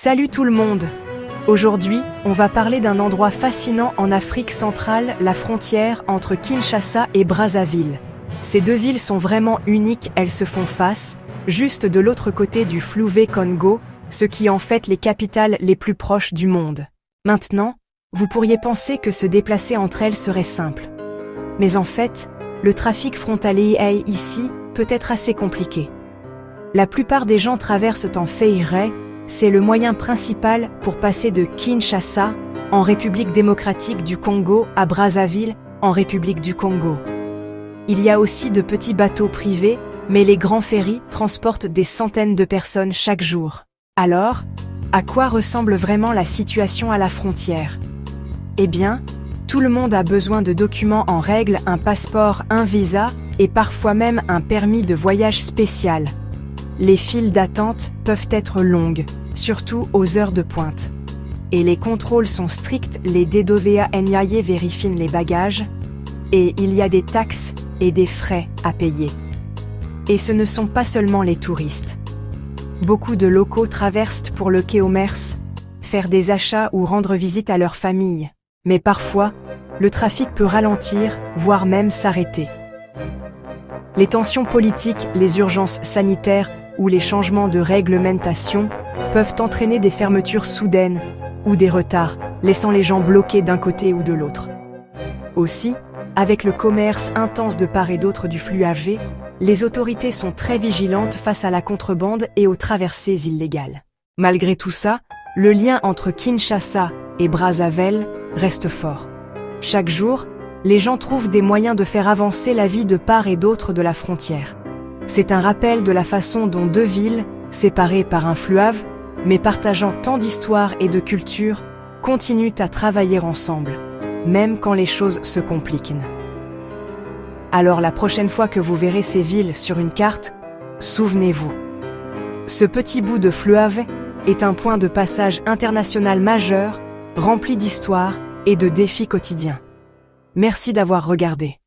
Salut tout le monde! Aujourd'hui, on va parler d'un endroit fascinant en Afrique centrale, la frontière entre Kinshasa et Brazzaville. Ces deux villes sont vraiment uniques, elles se font face, juste de l'autre côté du fleuve Congo, ce qui en fait les capitales les plus proches du monde. Maintenant, vous pourriez penser que se déplacer entre elles serait simple. Mais en fait, le trafic frontalier ici peut être assez compliqué. La plupart des gens traversent en ferry, c'est le moyen principal pour passer de Kinshasa, en République démocratique du Congo, à Brazzaville, en République du Congo. Il y a aussi de petits bateaux privés, mais les grands ferries transportent des centaines de personnes chaque jour. Alors, à quoi ressemble vraiment la situation à la frontière? Eh bien, tout le monde a besoin de documents en règle, un passeport, un visa, et parfois même un permis de voyage spécial. Les files d'attente peuvent être longues, surtout aux heures de pointe. Et les contrôles sont stricts, les DDVA-NIA vérifient les bagages, et il y a des taxes et des frais à payer. Et ce ne sont pas seulement les touristes. Beaucoup de locaux traversent pour le commerce, faire des achats ou rendre visite à leur famille. Mais parfois, le trafic peut ralentir, voire même s'arrêter. Les tensions politiques, les urgences sanitaires ou les changements de réglementation peuvent entraîner des fermetures soudaines ou des retards, laissant les gens bloqués d'un côté ou de l'autre. Aussi, avec le commerce intense de part et d'autre du fleuve, les autorités sont très vigilantes face à la contrebande et aux traversées illégales. Malgré tout ça, le lien entre Kinshasa et Brazzaville reste fort. Chaque jour, les gens trouvent des moyens de faire avancer la vie de part et d'autre de la frontière. C'est un rappel de la façon dont deux villes, séparées par un fleuve, mais partageant tant d'histoire et de culture, continuent à travailler ensemble, même quand les choses se compliquent. Alors la prochaine fois que vous verrez ces villes sur une carte, souvenez-vous. Ce petit bout de fleuve est un point de passage international majeur, rempli d'histoire et de défis quotidiens. Merci d'avoir regardé.